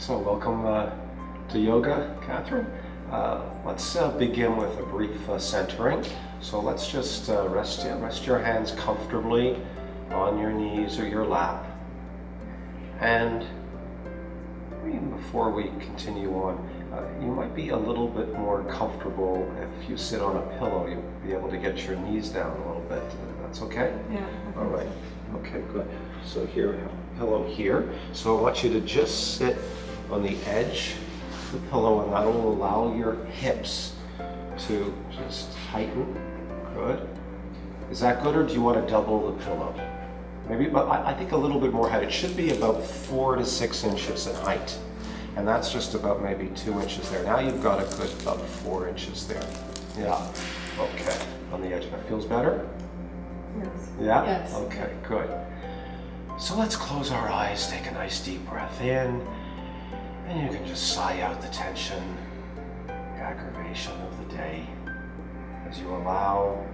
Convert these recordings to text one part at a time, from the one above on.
So welcome to yoga, Catherine. Let's begin with a brief centering. So let's just rest your hands comfortably on your knees or your lap. And even before we continue on, you might be a little bit more comfortable if you sit on a pillow. You'll be able to get your knees down a little bit. That's okay? Yeah. All right. Okay, good. So here, pillow here. So I want you to just sit on the edge of the pillow, and that will allow your hips to just tighten. Good. Is that good, or do you want to double the pillow? Maybe, but I think a little bit more height. It should be about 4 to 6 inches in height. And that's just about maybe 2 inches there. Now you've got a good about 4 inches there. Yeah. Okay. On the edge. That feels better? Yes. Yeah? Yes. Okay, good. So let's close our eyes, take a nice deep breath in, and you can just sigh out the tension, the aggravation of the day, as you allow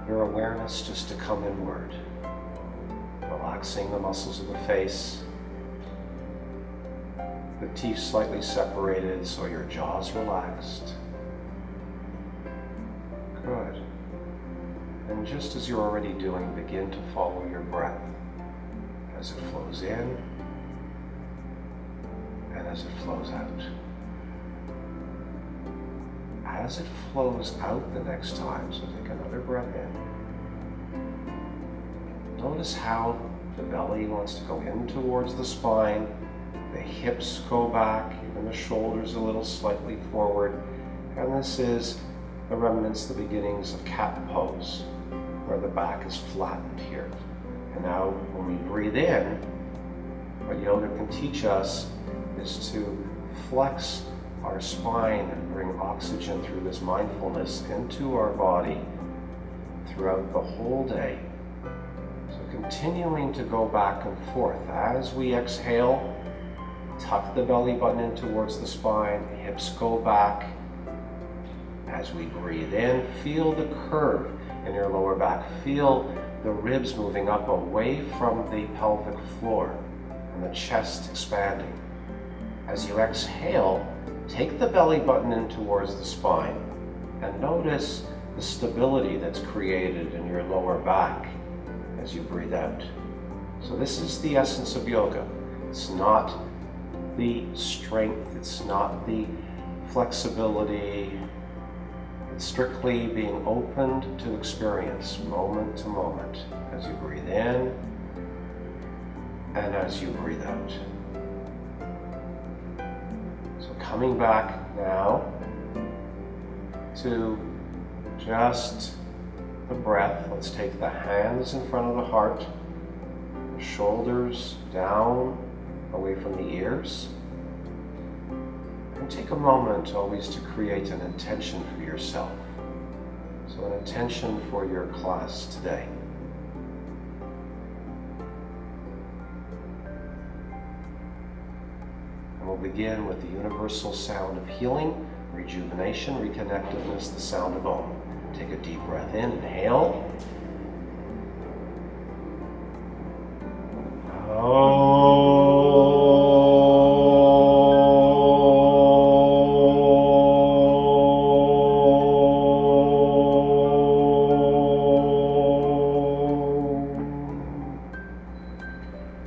your awareness just to come inward, relaxing the muscles of the face, the teeth slightly separated so your jaw's relaxed. Good. And just as you're already doing, begin to follow your breath as it flows in and as it flows out. As it flows out the next time, so take another breath in. Notice how the belly wants to go in towards the spine, the hips go back, even the shoulders a little slightly forward, and this is the remnants, the beginnings of cat pose, where the back is flattened here. And now when we breathe in, what yoga can teach us is to flex our spine and bring oxygen through this mindfulness into our body throughout the whole day. So continuing to go back and forth. As we exhale, tuck the belly button in towards the spine, hips go back. As we breathe in, feel the curve in your lower back. Feel the ribs moving up away from the pelvic floor and the chest expanding. As you exhale, take the belly button in towards the spine and notice the stability that's created in your lower back as you breathe out. So this is the essence of yoga. It's not the strength, it's not the flexibility, it's strictly being opened to experience moment to moment as you breathe in and as you breathe out. So coming back now to just the breath. Let's take the hands in front of the heart, the shoulders down away from the ears. And take a moment always to create an intention for yourself. So an intention for your class today. And we'll begin with the universal sound of healing, rejuvenation, reconnectedness, the sound of Om. Take a deep breath in, inhale.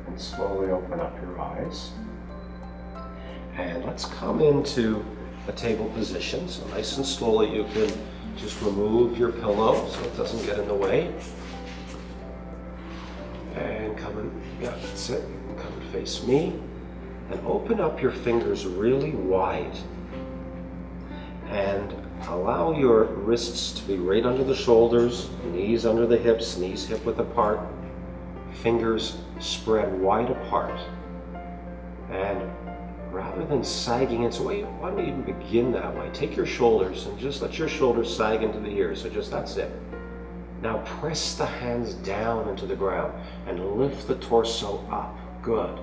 And slowly open up your eyes. And let's come into a table position. So nice and slowly you can just remove your pillow so it doesn't get in the way. And come and, yeah, that's it. Come and face me. And open up your fingers really wide. And allow your wrists to be right under the shoulders, knees under the hips, knees hip width apart, fingers spread wide apart. And rather than sagging in, so why don't you even begin that way? Take your shoulders and just let your shoulders sag into the ears. So just that's it. Now press the hands down into the ground and lift the torso up. Good.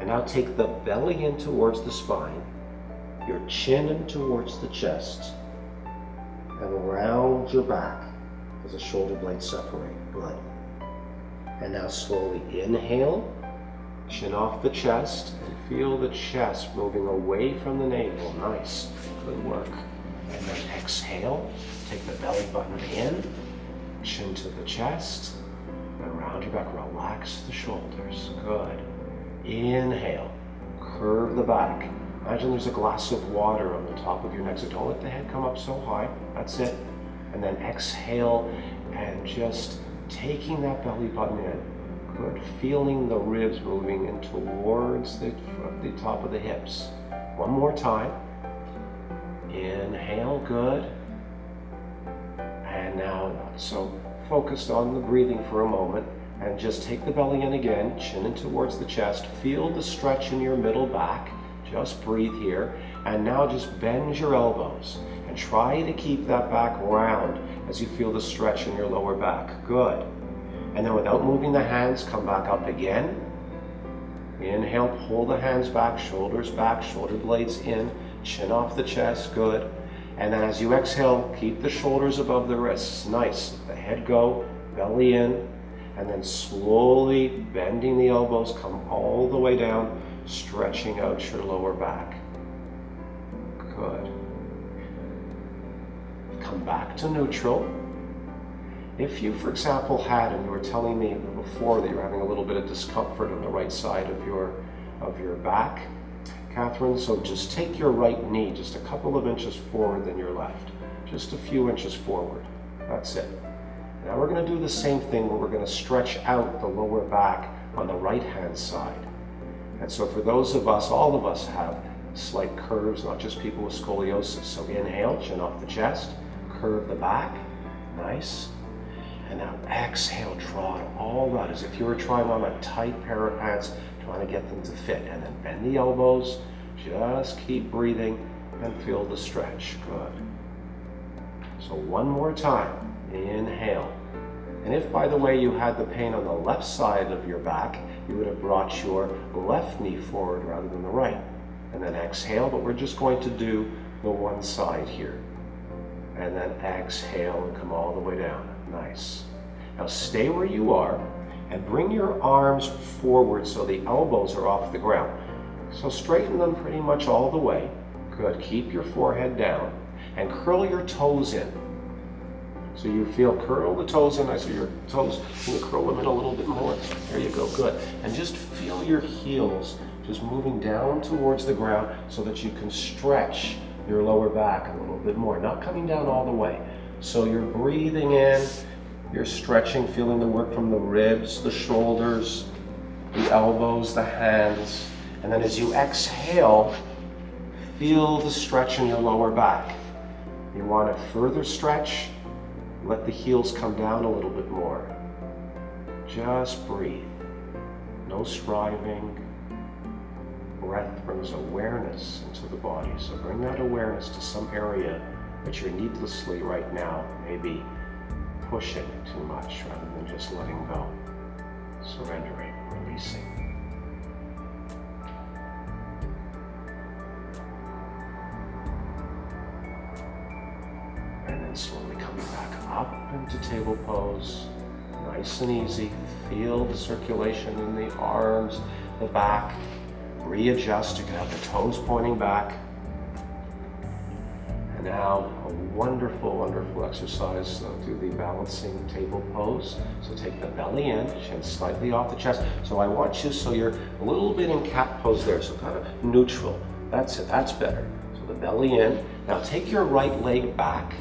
And now take the belly in towards the spine, your chin in towards the chest, and round your back as the shoulder blades separate. Good. And now slowly inhale Chin off the chest, and feel the chest moving away from the navel. Nice, good work. And then exhale, take the belly button in, chin to the chest, and round your back, relax the shoulders. Good. Inhale, curve the back. Imagine there's a glass of water on the top of your neck, so don't let the head come up so high. That's it. And then exhale, and just taking that belly button in. Good. Feeling the ribs moving in towards the top of the hips. One more time. Inhale, good. And now not so focused on the breathing for a moment, and just take the belly in again, chin in towards the chest. Feel the stretch in your middle back. Just breathe here. And now just bend your elbows and try to keep that back round as you feel the stretch in your lower back. Good. And then without moving the hands, come back up again. Inhale, pull the hands back, shoulders back, shoulder blades in, chin off the chest. Good. And then as you exhale, keep the shoulders above the wrists. Nice. Let the head go, belly in, and then slowly bending the elbows, come all the way down, stretching out your lower back. Good. Come back to neutral. If you, for example, had, and you were telling me before that you're having a little bit of discomfort on the right side of your back, Catherine, so just take your right knee just a couple of inches forward than your left. Just a few inches forward. That's it. Now we're going to do the same thing where we're going to stretch out the lower back on the right-hand side. And so for those of us, all of us have slight curves, not just people with scoliosis. So inhale, chin off the chest, curve the back. Nice. And now exhale, draw it all out as if you were trying on a tight pair of pants, trying to get them to fit. And then bend the elbows, just keep breathing and feel the stretch. Good. So one more time, inhale. And if, by the way, you had the pain on the left side of your back, you would have brought your left knee forward rather than the right. And then exhale, but we're just going to do the one side here. And then exhale and come all the way down. Nice. Now stay where you are and bring your arms forward so the elbows are off the ground. So straighten them pretty much all the way. Good. Keep your forehead down and curl your toes in. So you feel, curl the toes in. I see your toes. Can you curl them in a little bit more? There you go. Good. And just feel your heels just moving down towards the ground so that you can stretch your lower back a little bit more. Not coming down all the way. So you're breathing in, you're stretching, feeling the work from the ribs, the shoulders, the elbows, the hands. And then as you exhale, feel the stretch in your lower back. You want to further stretch, let the heels come down a little bit more. Just breathe. No striving. Breath brings awareness into the body. So bring that awareness to some area that you're needlessly right now maybe pushing too much rather than just letting go. Surrendering, releasing. And then slowly coming back up into table pose. Nice and easy. Feel the circulation in the arms, the back. Readjust. You can have the toes pointing back. And now a wonderful, wonderful exercise to do the balancing table pose. So take the belly in, chin slightly off the chest. So I want you, so you're a little bit in cat pose there, so kind of neutral. That's it, that's better. So the belly in. Now take your right leg back.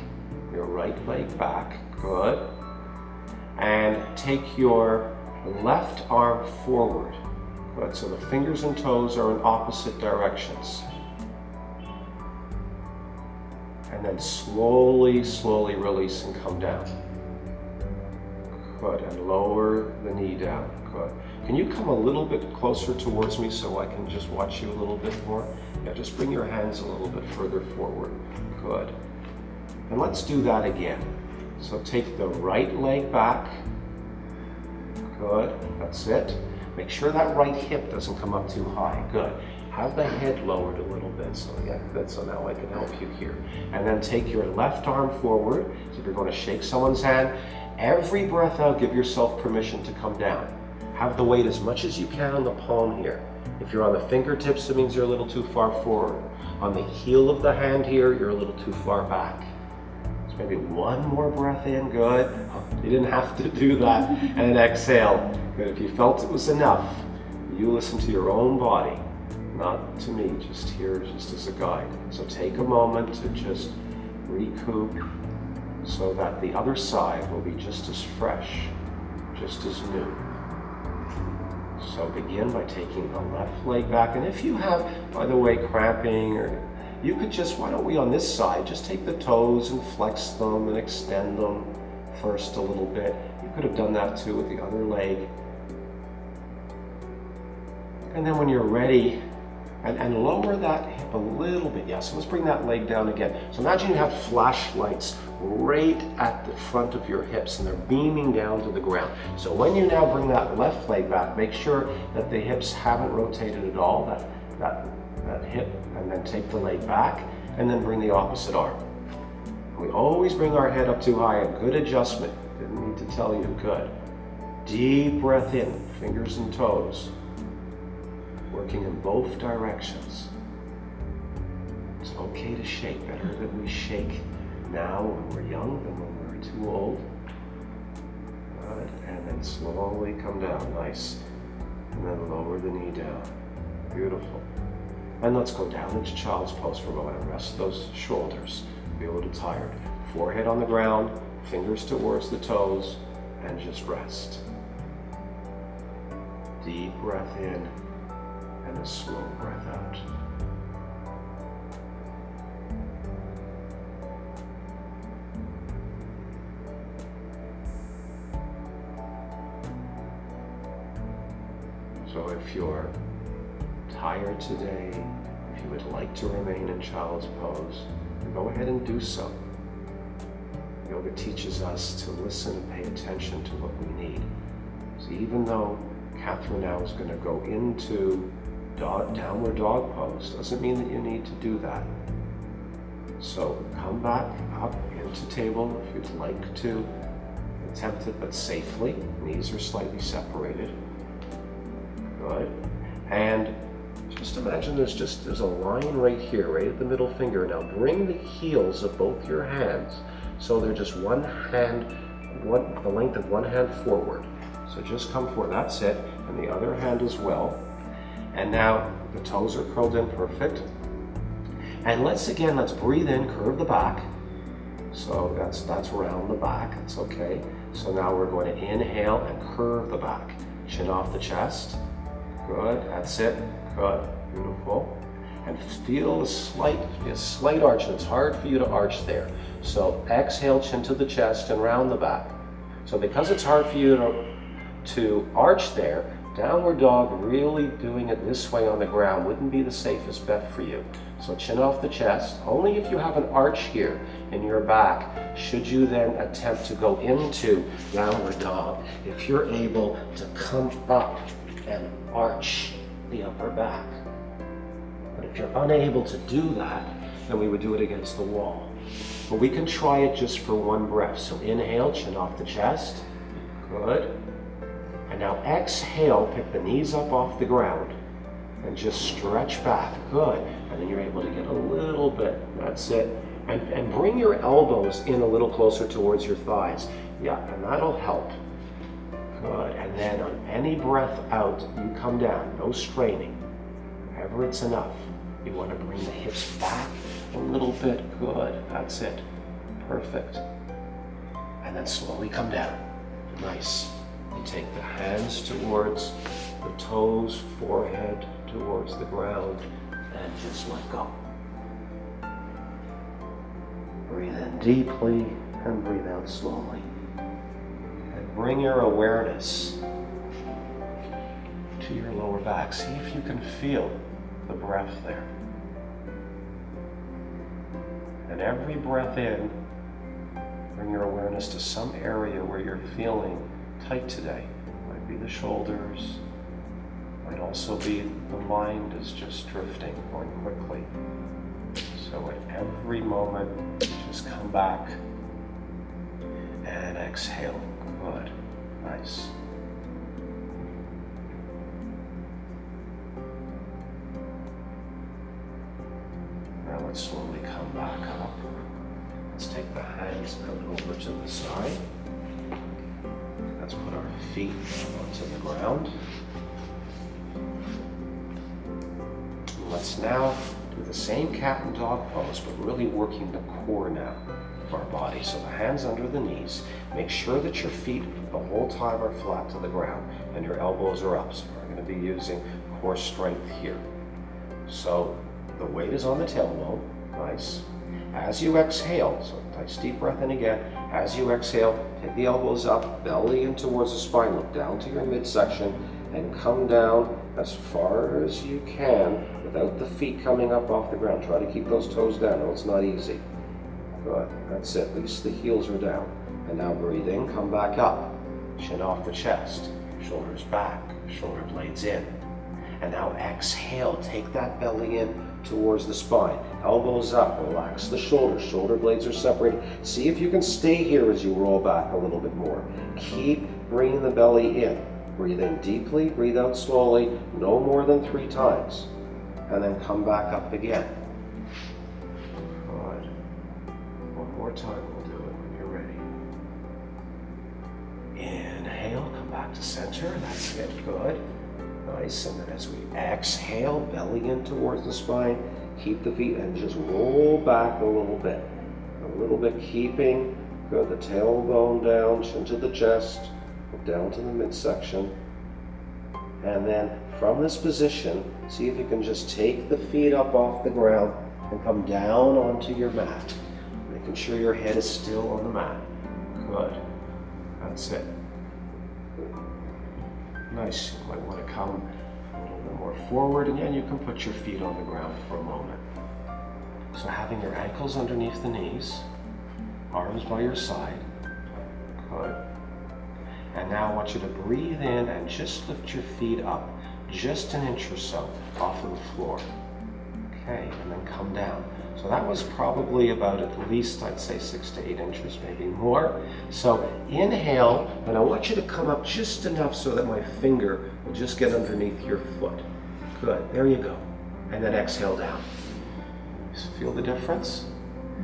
Your right leg back, good. And take your left arm forward. Good, so the fingers and toes are in opposite directions. And then slowly, slowly release and come down. Good, and lower the knee down. Good. Can you come a little bit closer towards me so I can just watch you a little bit more? Yeah, just bring your hands a little bit further forward. Good. And let's do that again. So take the right leg back. Good, that's it. Make sure that right hip doesn't come up too high. Good. Have the head lowered a little bit. So yeah, good. So now I can help you here. And then take your left arm forward. So if you're going to shake someone's hand, every breath out, give yourself permission to come down. Have the weight as much as you can on the palm here. If you're on the fingertips, it means you're a little too far forward. On the heel of the hand here, you're a little too far back. So maybe one more breath in, good. You didn't have to do that. And exhale. Good, if you felt it was enough, you listen to your own body, not to me, just here, just as a guide. So take a moment to just recoup so that the other side will be just as fresh, just as new. So begin by taking the left leg back, and if you have, by the way, cramping, or you could just, why don't we on this side, just take the toes and flex them and extend them first a little bit. You could have done that too with the other leg. And then when you're ready, and lower that hip a little bit. Yeah, so let's bring that leg down again. So imagine you have flashlights right at the front of your hips and they're beaming down to the ground. So when you now bring that left leg back, make sure that the hips haven't rotated at all, that hip, and then take the leg back and then bring the opposite arm. We always bring our head up too high, a good adjustment. Didn't need to tell you, good. Deep breath in, fingers and toes. Working in both directions. It's okay to shake, better that we shake now when we're young than when we're too old. Good, and then slowly come down, nice. And then lower the knee down, beautiful. And let's go down into child's pose for a moment and rest those shoulders. Be a little tired. Forehead on the ground, fingers towards the toes, and just rest. Deep breath in, and a slow breath out. So if you're tired today, if you would like to remain in child's pose, go ahead and do so. Yoga teaches us to listen and pay attention to what we need. So even though Catherine now is going to go into downward dog pose, doesn't mean that you need to do that. So come back up into table if you'd like to attempt it, but safely. Knees are slightly separated. Good. And just imagine there's a line right here, right at the middle finger. Now bring the heels of both your hands so they're just one hand, the length of one hand forward. So just come forward, that's it, and the other hand as well. And now the toes are curled in, perfect. And let's breathe in, curve the back. So that's round the back, it's okay. So now we're going to inhale and curve the back. Chin off the chest, good, that's it, good, beautiful. And feel a slight arch, and it's hard for you to arch there. So exhale, chin to the chest and round the back. So because it's hard for you to arch there, downward dog, really doing it this way on the ground wouldn't be the safest bet for you. So chin off the chest. Only if you have an arch here in your back should you then attempt to go into downward dog. If you're able to come up and arch the upper back. But if you're unable to do that, then we would do it against the wall. But we can try it just for one breath. So inhale, chin off the chest. Good. And now exhale, pick the knees up off the ground and just stretch back. Good. And then you're able to get a little bit. That's it. And bring your elbows in a little closer towards your thighs. Yeah, and that'll help. Good. And then on any breath out, you come down. No straining. Whenever it's enough. You want to bring the hips back a little bit. Good. That's it. Perfect. And then slowly come down. Nice. You take the hands towards the toes, forehead towards the ground, and just let go. Breathe in deeply and breathe out slowly. And bring your awareness to your lower back. See if you can feel the breath there. And every breath in, bring your awareness to some area where you're feeling tight today. Might be the shoulders, might also be the mind is just drifting, going quickly. So at every moment, just come back and exhale. Good, nice. slowly come back up. Let's take the hands out over to the side. Let's put our feet onto the ground. Let's now do the same cat and dog pose, but really working the core now of our body. So the hands under the knees. Make sure that your feet the whole time are flat to the ground and your elbows are up. So we're going to be using core strength here. So the weight is on the tailbone. Nice. As you exhale, so nice deep breath in again. As you exhale, take the elbows up, belly in towards the spine. Look down to your midsection and come down as far as you can without the feet coming up off the ground. Try to keep those toes down. No, it's not easy. Good. That's it. At least the heels are down. And now breathe in, come back up. Chin off the chest. Shoulders back. Shoulder blades in. And now exhale. Take that belly in towards the spine. Elbows up. Relax the shoulders. Shoulder blades are separated. See if you can stay here as you roll back a little bit more. Keep bringing the belly in. Breathe in deeply. Breathe out slowly. No more than 3 times. And then come back up again. Good. One more time. We'll do it when you're ready. Inhale. Come back to center. That's it. Good. Nice. And then as we exhale, belly in towards the spine, keep the feet and just roll back a little bit. A little bit, keeping good, the tailbone down, chin to the chest, down to the midsection. And then from this position, see if you can just take the feet up off the ground and come down onto your mat. Making sure your head is still on the mat. Good. That's it. Nice. You might want to come a little bit more forward, and then you can put your feet on the ground for a moment. So having your ankles underneath the knees, arms by your side. Good. And now I want you to breathe in and just lift your feet up just an inch or so off of the floor. Okay, and then come down. So that was probably about at least, I'd say 6 to 8 inches, maybe more. So inhale, and I want you to come up just enough so that my finger will just get underneath your foot. Good, there you go. And then exhale down. Feel the difference?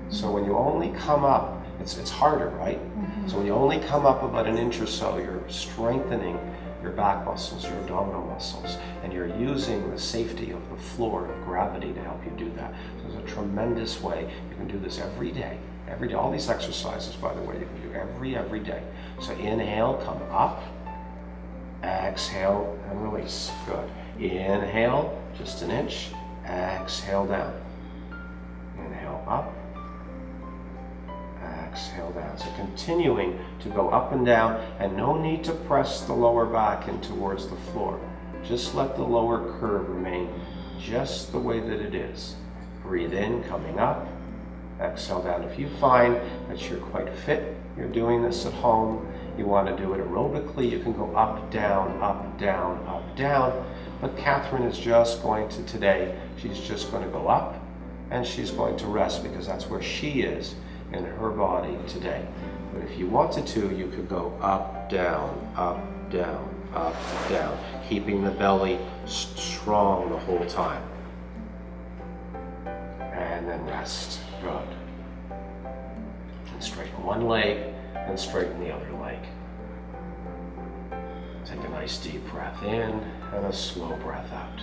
So when you only come up, it's harder, right? So when you only come up about an inch or so, you're strengthening your back muscles, your abdominal muscles, and you're using the safety of the floor of gravity to help you do that. So there's a tremendous way. You can do this every day. Every day. All these exercises, by the way, you can do every day. So inhale, come up. Exhale and release. Good. Inhale, just an inch. Exhale down. Inhale up. Exhale down. So continuing to go up and down, and no need to press the lower back in towards the floor. Just let the lower curve remain just the way that it is. Breathe in, coming up. Exhale down. If you find that you're quite fit, you're doing this at home, you want to do it aerobically, you can go up, down, up, down, up, down. But Catherine is just going to today, she's just going to go up, and she's going to rest because that's where she is in her body today. But if you wanted to, you could go up, down, up, down, up, down, keeping the belly strong the whole time. And then rest. Good. And straighten one leg, and straighten the other leg. Take a nice deep breath in, and a slow breath out.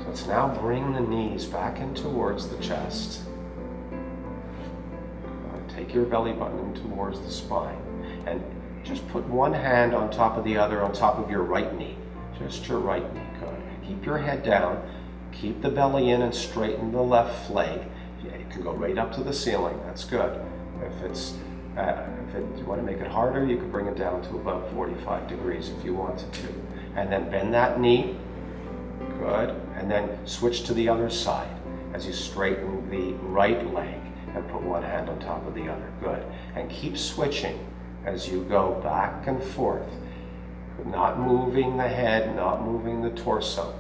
Let's now bring the knees back in towards the chest. Take your belly button in towards the spine. And just put one hand on top of the other on top of your right knee. Just your right knee. Good. Keep your head down. Keep the belly in and straighten the left leg. Yeah, you can go right up to the ceiling. That's good. If you want to make it harder, you can bring it down to about 45 degrees if you wanted to. And then bend that knee. Good. And then switch to the other side as you straighten the right leg and put one hand on top of the other. Good. And keep switching as you go back and forth. Not moving the head, not moving the torso,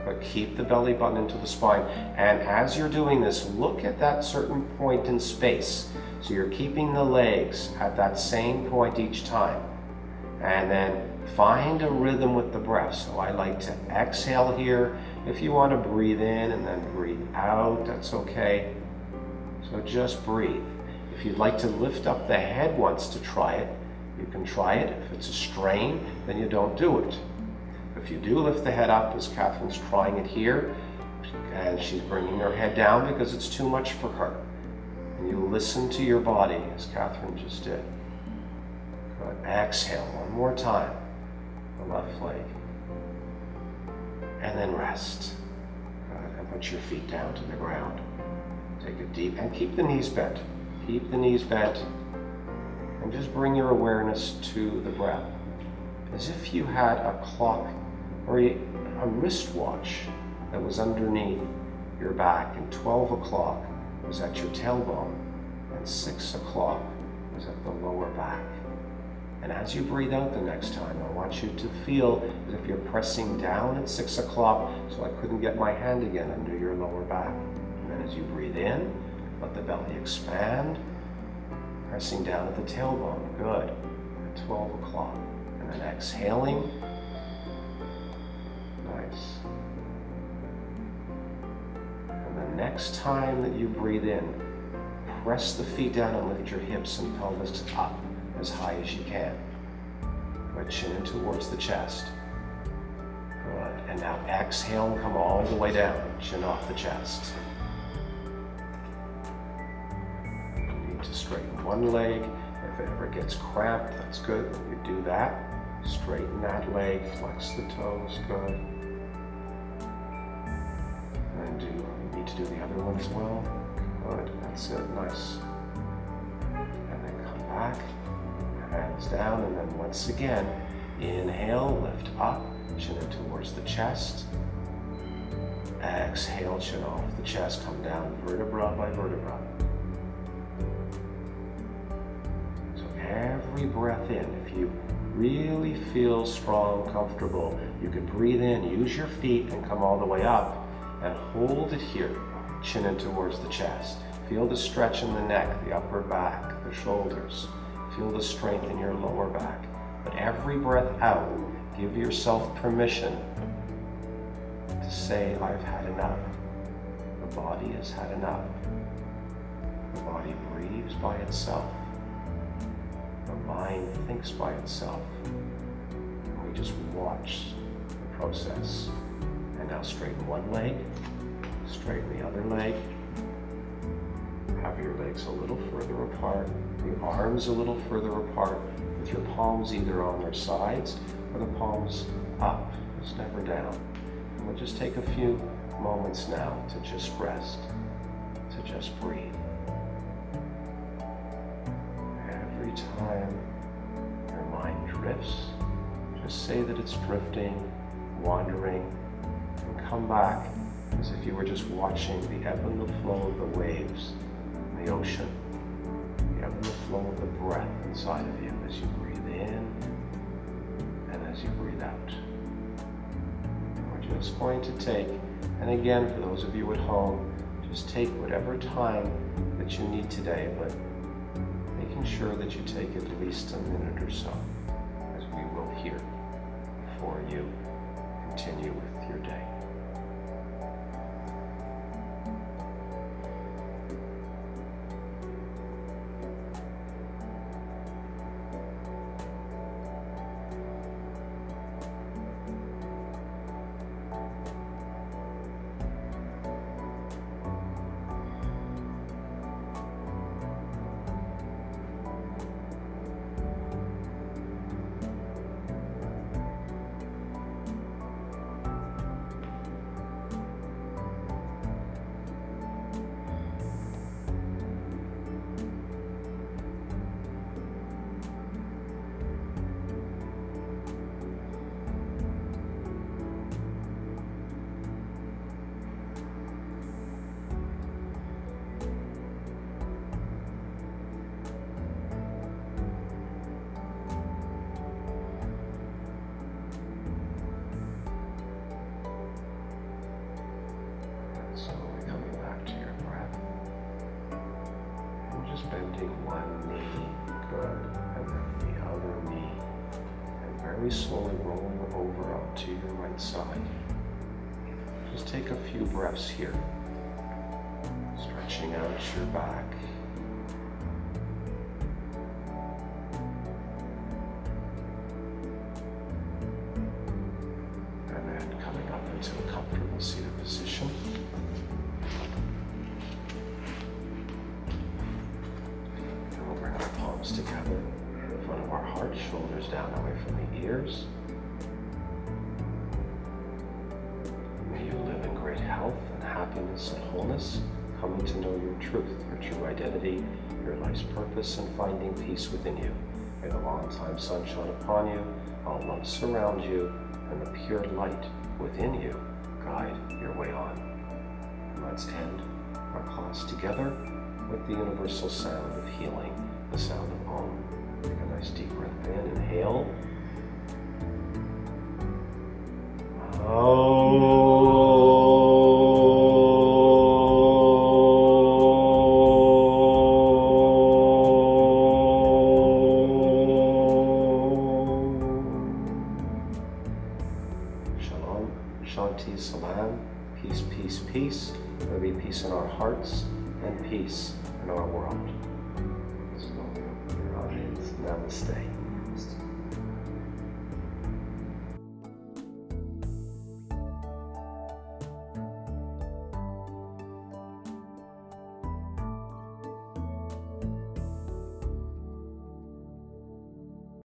but keep the belly button into the spine. And as you're doing this, look at that certain point in space. So you're keeping the legs at that same point each time. And then find a rhythm with the breath. So I like to exhale here. If you want to breathe in and then breathe out, that's okay. So just breathe. If you'd like to lift up the head once to try it, you can try it. If it's a strain, then you don't do it. If you do lift the head up, as Catherine's trying it here, and she's bringing her head down because it's too much for her, and you listen to your body, as Catherine just did. Good. Exhale one more time, the left leg. And then rest. Good. And put your feet down to the ground. Take a deep, and keep the knees bent. Keep the knees bent. And just bring your awareness to the breath. As if you had a clock or a wristwatch that was underneath your back, and 12 o'clock was at your tailbone, and 6 o'clock was at the lower back. And as you breathe out the next time, I want you to feel as if you're pressing down at 6 o'clock, so I couldn't get my hand again under your lower back. And then as you breathe in, let the belly expand, pressing down at the tailbone. Good. At 12 o'clock. And then exhaling. Nice. And the next time that you breathe in, press the feet down and lift your hips and pelvis up as high as you can. Good. Chin in towards the chest. Good. And now exhale and come all the way down. Chin off the chest. You need to straighten one leg. If it ever gets cramped, that's good. You do that. Straighten that leg. Flex the toes. Good. And you need to do the other one as well. Good. That's it. Nice. And then come back. Hands down, and then once again, inhale, lift up, chin in towards the chest. Exhale, chin off the chest, come down vertebra by vertebra. So every breath in, if you really feel strong, comfortable, you can breathe in, use your feet and come all the way up and hold it here, chin in towards the chest. Feel the stretch in the neck, the upper back, the shoulders. Feel the strength in your lower back. But every breath out, give yourself permission to say, I've had enough. The body has had enough. The body breathes by itself. The mind thinks by itself. And we just watch the process. And now straighten one leg, straighten the other leg. Have your legs a little further apart, the arms a little further apart, with your palms either on their sides or the palms up, just never down. And we'll just take a few moments now to just rest, to just breathe. Every time your mind drifts, just say that it's drifting, wandering, and come back as if you were just watching the ebb and the flow of the waves. The ocean, the ebb and the flow of the breath inside of you as you breathe in and as you breathe out. And we're just going to take, and again for those of you at home, just take whatever time that you need today, but making sure that you take at least a minute or so, as we will here, before you continue with your day. Bending one knee, good, and then the other knee, and very slowly rolling over up to your right side. Just take a few breaths here. Stretching out your back. And then coming up into a comfortable seated position. And we'll bring our palms together in front of our heart, shoulders down away from the ears. May you live in great health and happiness and wholeness, coming to know your truth, your true identity, your life's purpose, and finding peace within you. May the long-time sun shine upon you, all love surround you, and the pure light within you guide your way on. And let's end our class together with the universal sound of healing, the sound of Om. Take a nice deep breath in, inhale. Shalom, Shanti, Salam, peace, peace, peace. There be peace in our hearts and peace in our world. So, your audience, namaste.